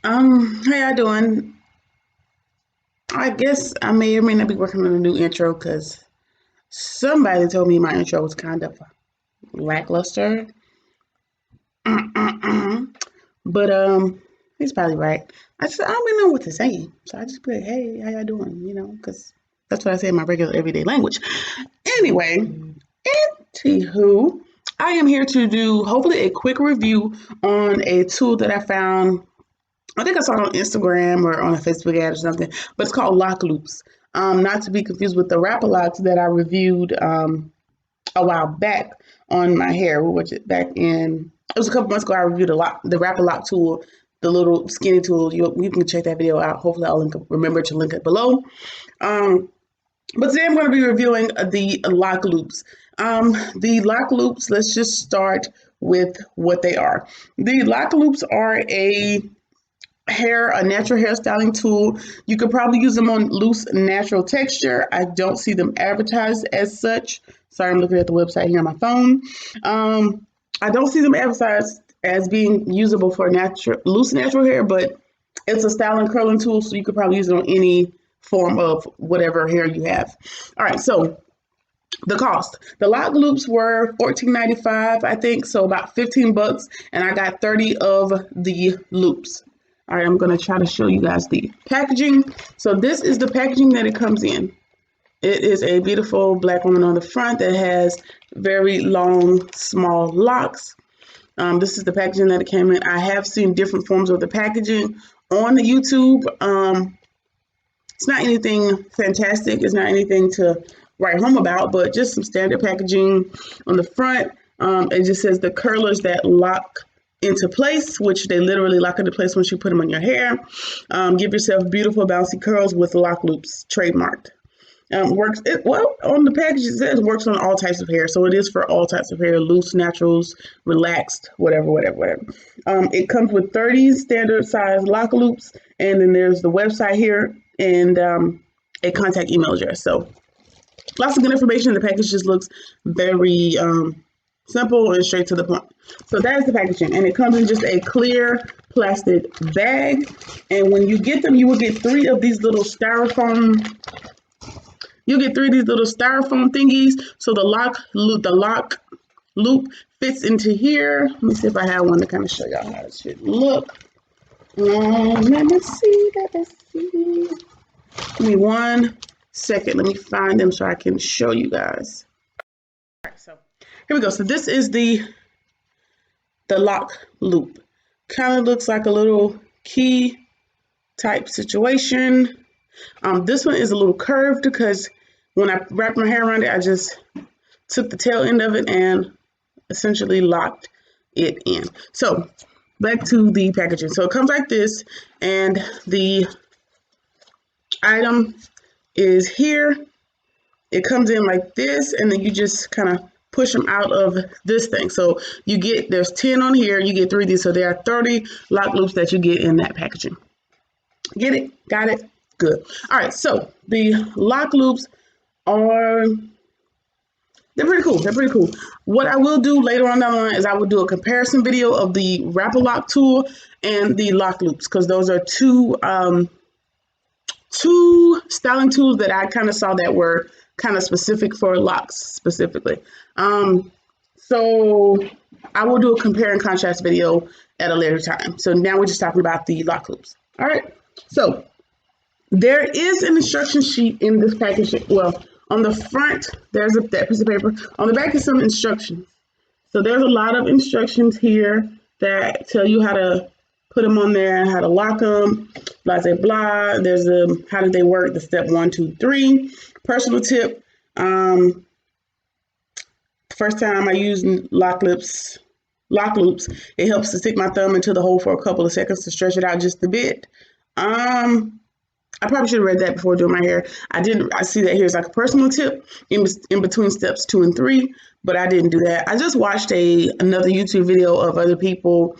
How y'all doing? I guess I may or may not be working on a new intro because somebody told me my intro was kind of lackluster. Mm-mm-mm. But he's probably right. I don't really know what to say, so I just be like, "Hey, how y'all doing?" Because that's what I say in my regular everyday language. Anyway, anywho, I am here to do hopefully a quick review on a tool that I found. I think I saw it on Instagram or on a Facebook ad or something, but it's called Lock Loops. Not to be confused with the RegalLocs that I reviewed a while back on my hair, which back in it was a couple months ago. I reviewed the RegalLock tool, the little skinny tool. You can check that video out. Hopefully, remember to link it below. Um, but today I'm going to be reviewing the lock loops. The lock loops. Let's just start with what they are. The lock loops are a natural hairstyling tool. You could probably use them on loose natural texture. I don't see them advertised as such. Sorry, I'm looking at the website here on my phone. I don't see them advertised as being usable for loose natural hair, but it's a styling curling tool, so you could probably use it on any form of whatever hair you have. All right, so the cost. The lock loops were $14.95, I think, so about $15, and I got 30 of the loops. All right, I'm going to try to show you guys the packaging. So this is the packaging that it comes in. It is a beautiful black woman on the front that has very long, small locks. This is the packaging that it came in. I have seen different forms of the packaging on the YouTube. It's not anything fantastic. It's not anything to write home about, but just some standard packaging on the front. It just says the curlers that lock into place, which they literally lock into place once you put them on your hair. Give yourself beautiful bouncy curls with lock loops, trademarked. On the package it says works on all types of hair, so it is for all types of hair: loose, naturals, relaxed, whatever. It comes with 30 standard size lock loops, and then there's the website here and a contact email address. So lots of good information. The package just looks very simple and straight to the point. So that is the packaging, and it comes in just a clear plastic bag. And when you get them, you will get three of these little styrofoam. You'll get three of these little styrofoam thingies. So the lock loop fits into here. Let me see if I have one to kind of show y'all how it should look. Let me see. Give me 1 second. Let me find them so I can show you guys. All right, so here we go. So this is the lock loop. Kind of looks like a little key type situation. This one is a little curved because when I wrapped my hair around it, I just took the tail end of it and essentially locked it in. So back to the packaging. So it comes like this, and the item is here. It comes in like this, and then you just kind of push them out of this thing. So there's 10 on here, you get 3 of these. So there are 30 lock loops that you get in that packaging. Get it? Got it? Good. All right, so the lock loops they're pretty cool. What I will do later on down the line is I will do a comparison video of the RegalLock tool and the lock loops, because those are two styling tools that I kind of saw that were kind of specific for locks specifically. So I will do a compare and contrast video at a later time. So now we're just talking about the lock loops. All right, so there is an instruction sheet in this package. Well, on the front, there's that piece of paper. On the back is some instructions. So there's a lot of instructions here that tell you how to put them on there, how to lock them, blah, blah, blah. There's the how do they work, the step 1, 2, 3. Personal tip. First time I used lock loops, it helps to stick my thumb into the hole for a couple of seconds to stretch it out just a bit. I probably should have read that before doing my hair. I didn't. I see that here's like a personal tip in between steps 2 and 3, but I didn't do that. I just watched another YouTube video of other people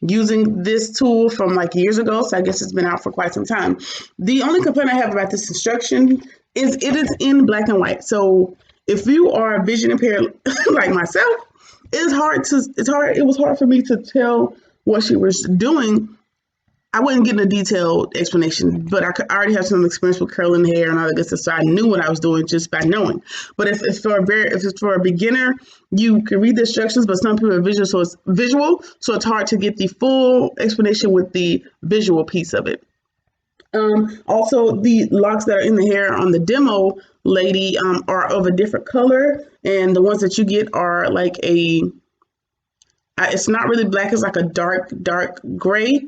using this tool from like years ago, so I guess it's been out for quite some time. The only complaint I have about this instruction is it is in black and white. So if you are vision impaired like myself, it was hard for me to tell what she was doing I wasn't getting a detailed explanation, but I already have some experience with curling hair and all that good stuff, so I knew what I was doing just by knowing. But if it's for a beginner, you can read the instructions, but some people are visual, so it's hard to get the full explanation with the visual piece of it. Also, the locks that are in the hair on the demo lady are of a different color, and the ones that you get are like it's not really black, it's like a dark gray.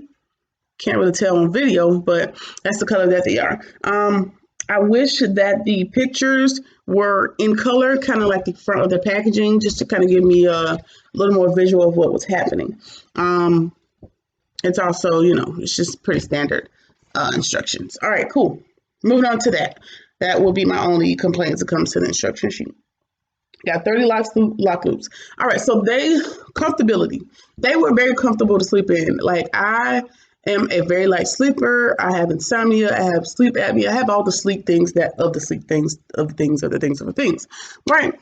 Can't really tell on video, but that's the color that they are. I wish that the pictures were in color, kind of like the front of the packaging, just to kind of give me a little more visual of what was happening. It's also, it's just pretty standard instructions. All right, cool. Moving on to that. That will be my only complaint as it comes to the instruction sheet. Got 30 lock loops. All right, so comfortability. They were very comfortable to sleep in. Like, I am a very light sleeper. I have insomnia. I have sleep apnea. I have all the sleep things of the things. Right.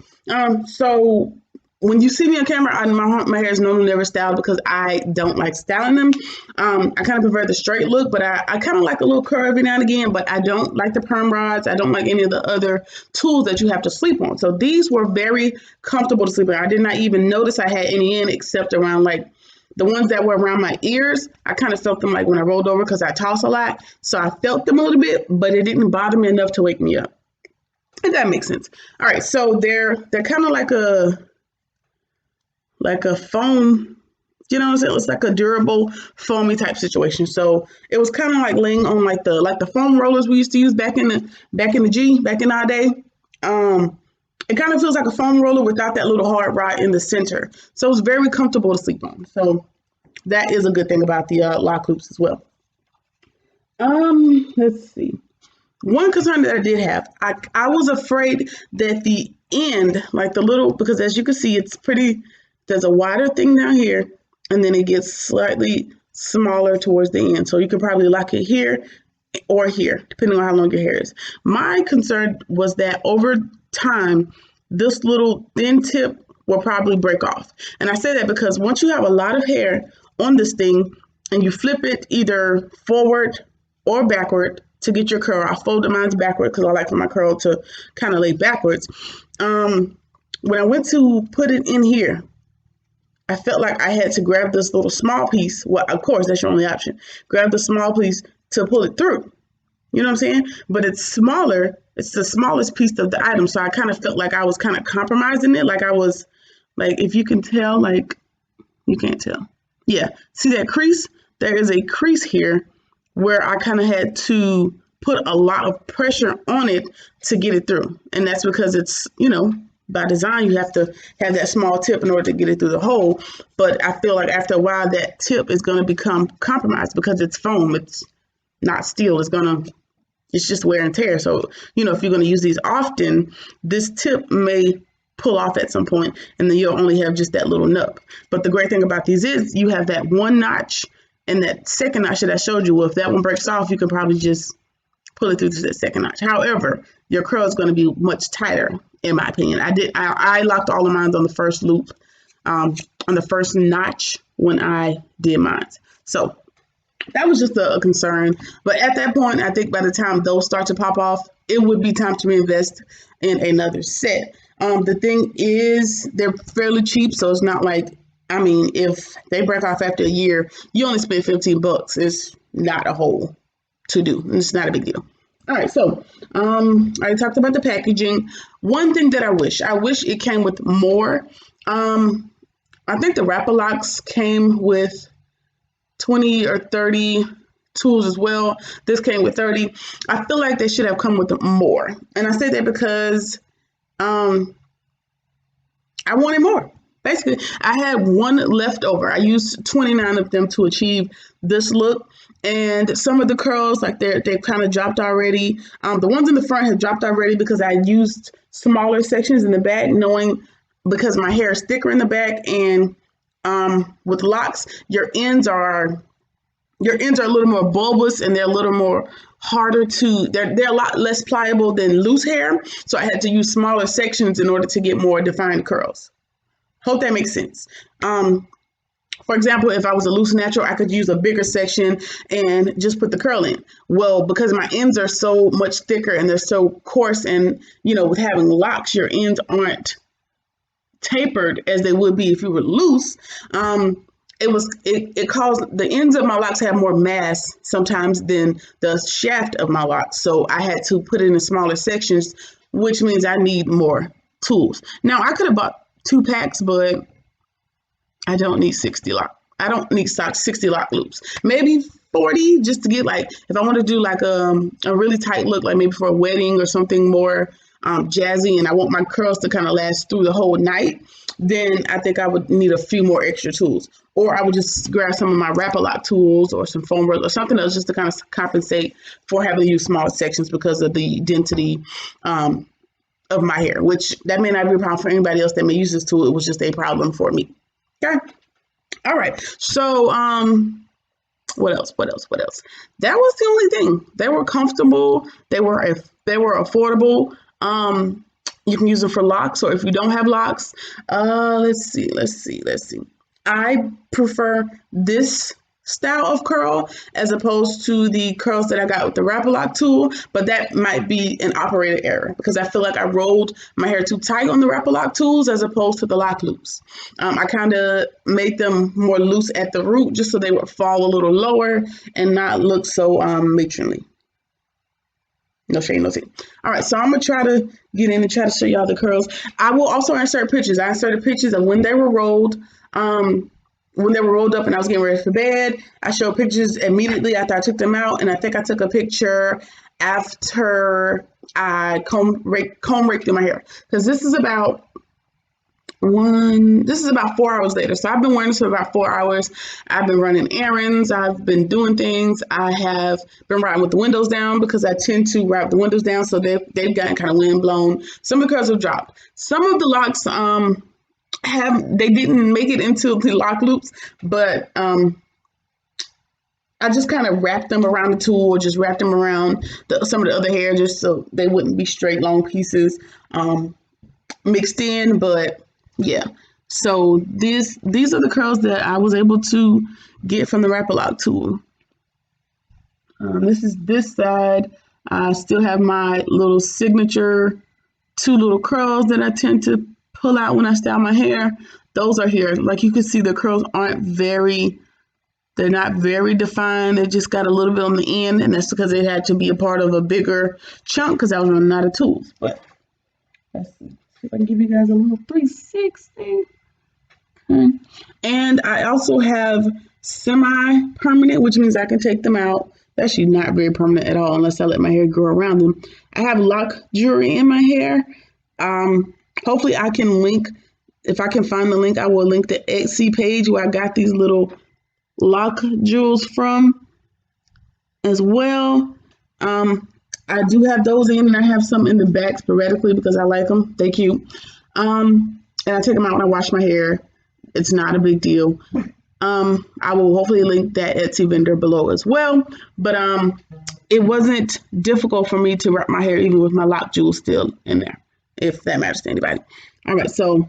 So when you see me on camera, my hair is normally never styled because I don't like styling them. I kind of prefer the straight look, but I kind of like a little curl every now and again, but I don't like the perm rods. I don't like any of the other tools that you have to sleep on. So these were very comfortable to sleep on. I did not even notice I had any in except around like the ones that were around my ears. I kind of felt them like when I rolled over because I toss a lot. So I felt them a little bit, but it didn't bother me enough to wake me up. If that makes sense. All right. So they're kind of like a foam, you know what I'm saying? It's like a durable, foamy type situation. So it was kind of like laying on like the foam rollers we used to use back in our day. It kind of feels like a foam roller without that little hard rod in the center. So it's very comfortable to sleep on. So that is a good thing about the lock loops as well. Let's see. One concern that I did have, I was afraid that the end, like because as you can see, it's pretty. There's a wider thing down here, and then it gets slightly smaller towards the end. So you can probably lock it here or here, depending on how long your hair is. My concern was that over time, this little thin tip will probably break off. And I say that because once you have a lot of hair on this thing and you flip it either forward or backward to get your curl, I folded mine backward because I like for my curl to kind of lay backwards. When I went to put it in here, I felt like I had to grab this little small piece. Well, of course, that's your only option. Grab the small piece to pull it through. You know what I'm saying? But it's smaller. It's the smallest piece of the item. So I kind of felt like I was kind of compromising it. Like I was, like, if you can tell, like, you can't tell. Yeah. See that crease? There is a crease here where I kind of had to put a lot of pressure on it to get it through. And that's because it's, by design, you have to have that small tip in order to get it through the hole. But I feel like after a while, that tip is going to become compromised because it's foam. It's not steel. It's just wear and tear. So, if you're going to use these often, this tip may pull off at some point, and then you'll only have just that little nub. But the great thing about these is you have that one notch and that second notch that I showed you. Well, if that one breaks off, you can probably just pull it through to the second notch. However, your curl is going to be much tighter, in my opinion. I locked all of mine on the first loop, on the first notch when I did mine. So that was just a concern. But at that point, I think by the time those start to pop off, it would be time to reinvest in another set. The thing is, they're fairly cheap, so it's not like, if they break off after a year, you only spend $15. It's not a whole to do. It's not a big deal. All right, so I talked about the packaging. One thing that I wish it came with more. I think the RegalLocs came with 20 or 30 tools as well. This came with 30. I feel like they should have come with more. And I say that because I wanted more. Basically, I had one left over. I used 29 of them to achieve this look. And some of the curls, like they kind of dropped already. The ones in the front have dropped already because I used smaller sections in the back, knowing because my hair is thicker in the back, and with locks, your ends are a little more bulbous and they're a little more harder to, they're a lot less pliable than loose hair. So I had to use smaller sections in order to get more defined curls. Hope that makes sense. For example, if I was a loose natural, I could use a bigger section and just put the curl in. Well, because my ends are so much thicker and they're so coarse, and with having locks, your ends aren't tapered as they would be if you were loose. It caused the ends of my locks have more mass sometimes than the shaft of my locks. So I had to put it in smaller sections, which means I need more tools. Now I could have bought 2 packs, but I don't need 60 lock. I don't need 60 lock loops. Maybe 40 just to get like, if I want to do like a really tight look, like maybe for a wedding or something more jazzy, and I want my curls to kind of last through the whole night, then I think I would need a few more extra tools. Or I would just grab some of my RegalLocs tools or some foam rollers or something else just to kind of compensate for having to use small sections because of the density of my hair, which that may not be a problem for anybody else that may use this tool. It was just a problem for me. Okay. All right. So, what else? That was the only thing. They were comfortable. They were affordable. You can use them for locks, or if you don't have locks, let's see. I prefer this style of curl as opposed to the curls that I got with the RegalLocs tool, but that might be an operator error because I feel like I rolled my hair too tight on the RegalLocs tools as opposed to the lock loops. I kind of made them more loose at the root just so they would fall a little lower and not look so matronly. No shade, no tea. All right, so I'm gonna try to get in and try to show y'all the curls. I will also insert pictures. I inserted pictures of when they were rolled. When they were rolled up and I was getting ready for bed. I showed pictures immediately after I took them out, and I think I took a picture after I comb raked through my hair, because this is about 4 hours later. So I've been wearing this for about 4 hours. I've been running errands. I've been doing things. I have been riding with the windows down because I tend to ride with the windows down, so they've gotten kind of wind blown. Some of the curls have dropped. Some of the locks they didn't make it into the lock loops, but I just kind of wrapped them around the tool, or just wrapped them around some of the other hair just so they wouldn't be straight long pieces mixed in. But yeah, so these are the curls that I was able to get from the RegalLocs tool. This is this side. I still have my little signature 2 little curls that I tend to pull out when I style my hair. Those are here. Like you can see, the curls they're not very defined. They just got a little bit on the end, and that's because it had to be a part of a bigger chunk because I was running out of tools. But let's see if I can give you guys a little 360. Okay. And I also have semi-permanent, which means I can take them out. They're actually not very permanent at all unless I let my hair grow around them. I have lock jewelry in my hair. Hopefully I can link, if I can find the link, I will link the Etsy page where I got these little lock jewels from as well. I do have those in, and I have some in the back sporadically because I like them. They're cute. And I take them out when I wash my hair. It's not a big deal. I will hopefully link that Etsy vendor below as well. But it wasn't difficult for me to wrap my hair even with my lock jewels still in there, if that matters to anybody. All right, so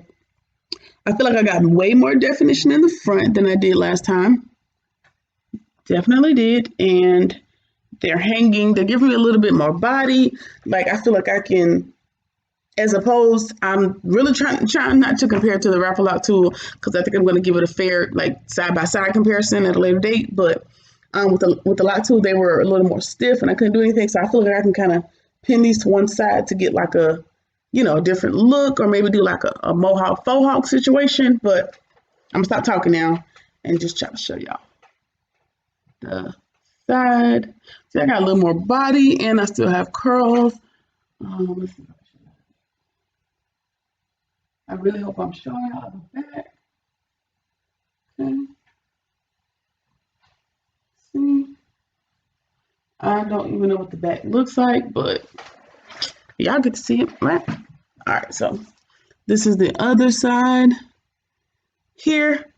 I feel like I got way more definition in the front than I did last time. Definitely did. And they're hanging. They're giving me a little bit more body. Like, I feel like I can, as opposed, I'm really trying not to compare it to the RegalLocs tool because I think I'm going to give it a fair, like, side-by-side comparison at a later date. But with the lock tool, they were a little more stiff and I couldn't do anything. So I feel like I can kind of pin these to one side to get like a different look, or maybe do like a mohawk faux hawk situation. But I'm gonna stop talking now and just try to show y'all the side. See, I got a little more body and I still have curls. Let's see. I really hope I'm showing y'all the back. Okay. See, I don't even know what the back looks like, but y'all get to see it, right? All right, so this is the other side here.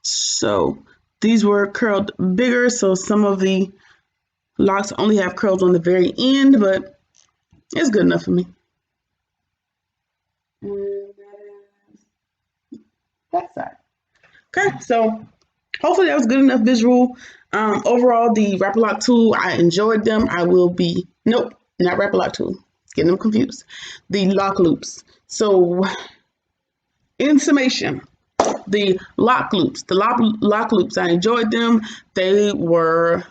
So these were curled bigger, so some of the locks only have curls on the very end, but it's good enough for me. And that is that side. Okay, so hopefully that was good enough visual. Overall, the RegalLoc tool, I enjoyed them. I will be, nope, not RegalLoc tool. Getting them confused. The lock loops. So in summation, the lock loops, I enjoyed them. They were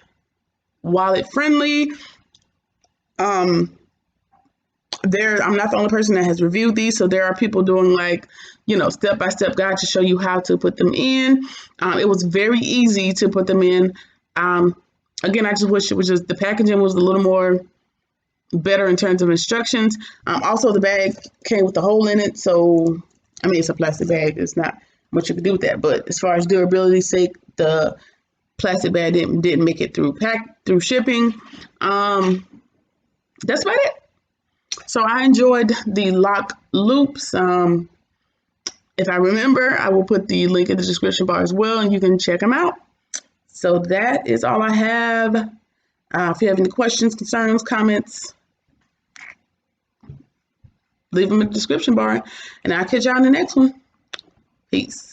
wallet friendly. Um, I'm not the only person that has reviewed these, so there are people doing like, step-by-step guide to show you how to put them in. It was very easy to put them in. Um, Again, I just wish it was just the packaging was a little more better in terms of instructions. Also, the bag came with a hole in it, so I mean it's a plastic bag. It's not much you can do with that. But as far as durability's sake, the plastic bag didn't make it through shipping. That's about it. So I enjoyed the lock loops. If I remember, I will put the link in the description bar as well, and you can check them out. So that is all I have. If you have any questions, concerns, comments, leave them in the description bar, and I'll catch y'all in the next one. Peace.